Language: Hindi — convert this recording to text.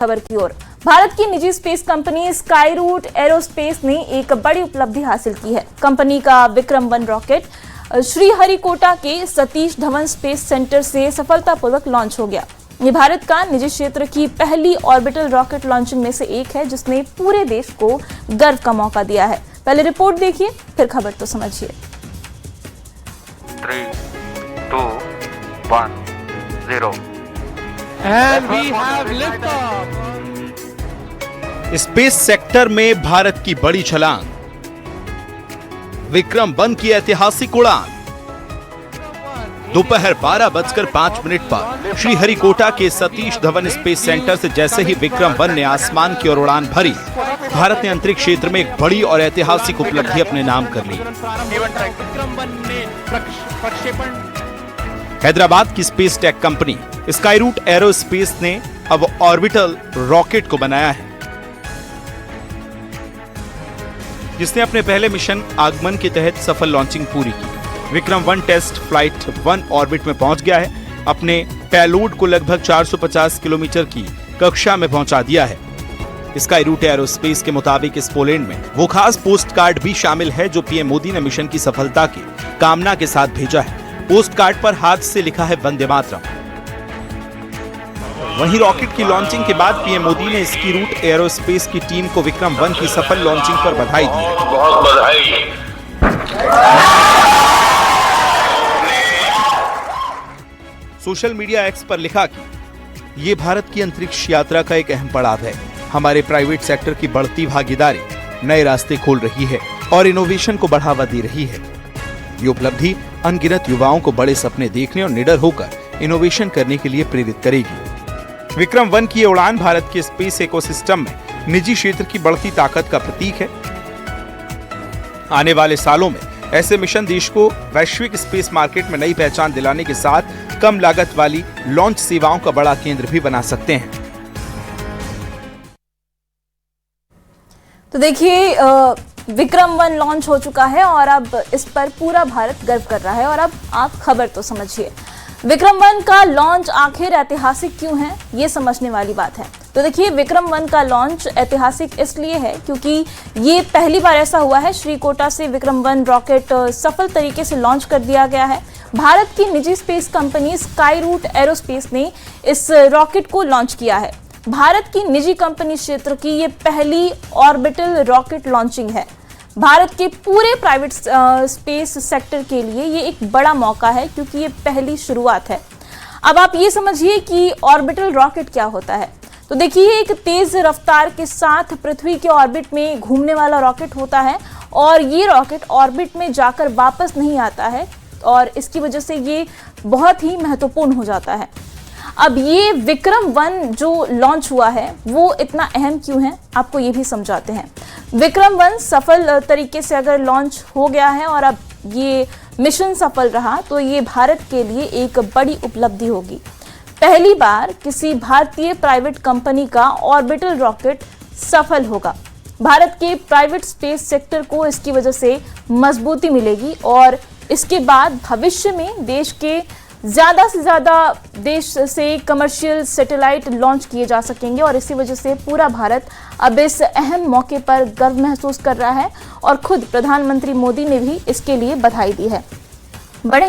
खबर की ओर। भारत की निजी स्पेस कंपनी स्काईरूट एरोस्पेस ने एक बड़ी उपलब्धि हासिल की है। कंपनी का विक्रम-1 रॉकेट श्रीहरिकोटा के सतीश धवन स्पेस सेंटर से सफलतापूर्वक लॉन्च हो गया। ये भारत का निजी क्षेत्र की पहली ऑर्बिटल रॉकेट लॉन्चिंग में से एक है, जिसने पूरे देश को गर्व का मौका दिया है। पहले रिपोर्ट देखिए, फिर खबर तो समझिए। 3, 2, 1, 0 And we have liftoff. Space sector में भारत की बड़ी छलांग, विक्रम-1 की ऐतिहासिक उड़ान। दोपहर 12:05 पर श्रीहरिकोटा के सतीश धवन स्पेस सेंटर से जैसे ही विक्रम-1 ने आसमान की ओर उड़ान भरी, भारत ने अंतरिक्ष क्षेत्र में एक बड़ी और ऐतिहासिक उपलब्धि अपने नाम कर ली। हैदराबाद की space tech company Skyroot aerospace ने अब ऑर्बिटल रॉकेट को बनाया है, जिसने अपने पहले मिशन आगमन के तहत सफल लॉन्चिंग पूरी की। विक्रम-1 टेस्ट फ्लाइट 1 ऑर्बिट में पहुंच गया है। अपने पेलोड को लगभग 450 किलोमीटर की कक्षा में पहुंचा दिया है। स्काईरूट एरोस्पेस के मुताबिक इस पोलैंड में वो खास पोस्ट कार्ड भी शामिल है जो पीएम मोदी ने मिशन की सफलता की कामना के साथ भेजा है। पोस्ट कार्ड पर हाथ से लिखा है वंदे मातरम। वहीं रॉकेट की लॉन्चिंग के बाद पीएम मोदी ने स्काईरूट एरोस्पेस की टीम को विक्रम-1 की सफल लॉन्चिंग पर बधाई दी है। बहुत बधाई। सोशल मीडिया एक्स पर लिखा कि ये भारत की अंतरिक्ष यात्रा का एक अहम पड़ाव है। हमारे प्राइवेट सेक्टर की बढ़ती भागीदारी नए रास्ते खोल रही है और इनोवेशन को बढ़ावा दे रही है। ये उपलब्धि अनगिनत युवाओं को बड़े सपने देखने और निडर होकर इनोवेशन करने के लिए प्रेरित करेगी। विक्रम-1 की उड़ान भारत के स्पेस इकोसिस्टम में निजी क्षेत्र की बढ़ती ताकत का प्रतीक है। आने वाले सालों में ऐसे मिशन देश को वैश्विक स्पेस मार्केट में नई पहचान दिलाने के साथ कम लागत वाली लॉन्च सेवाओं का बड़ा केंद्र भी बना सकते हैं। तो देखिए, विक्रम-1 लॉन्च हो चुका है और अब इस पर पूरा भारत गर्व कर रहा है। और अब आप खबर तो समझिए, विक्रम-1 का लॉन्च आखिर ऐतिहासिक क्यों है, ये समझने वाली बात है। तो देखिए, विक्रम-1 का लॉन्च ऐतिहासिक इसलिए है क्योंकि ये पहली बार ऐसा हुआ है। श्रीहरिकोटा से विक्रम-1 रॉकेट सफल तरीके से लॉन्च कर दिया गया है। भारत की निजी स्पेस कंपनी स्काईरूट एरोस्पेस ने इस रॉकेट को लॉन्च किया है। भारत की निजी कंपनी क्षेत्र की ये पहली ऑर्बिटल रॉकेट लॉन्चिंग है। भारत के पूरे प्राइवेट स्पेस सेक्टर के लिए ये एक बड़ा मौका है क्योंकि ये पहली शुरुआत है। अब आप ये समझिए कि ऑर्बिटल रॉकेट क्या होता है। तो देखिए, एक तेज रफ्तार के साथ पृथ्वी के ऑर्बिट में घूमने वाला रॉकेट होता है और ये रॉकेट ऑर्बिट में जाकर वापस नहीं आता है और इसकी वजह से ये बहुत ही महत्वपूर्ण हो जाता है। अब ये विक्रम-1 जो लॉन्च हुआ है वो इतना अहम क्यों है, आपको ये भी समझाते हैं। विक्रम-1 सफल तरीके से अगर लॉन्च हो गया है और अब ये मिशन सफल रहा तो ये भारत के लिए एक बड़ी उपलब्धि होगी। पहली बार किसी भारतीय प्राइवेट कंपनी का ऑर्बिटल रॉकेट सफल होगा। भारत के प्राइवेट स्पेस सेक्टर को इसकी वजह से मजबूती मिलेगी और इसके बाद भविष्य में देश के ज़्यादा से ज़्यादा देश से कमर्शियल सैटेलाइट लॉन्च किए जा सकेंगे और इसी वजह से पूरा भारत अब इस अहम मौके पर गर्व महसूस कर रहा है और खुद प्रधानमंत्री मोदी ने भी इसके लिए बधाई दी है। बढ़ेंगे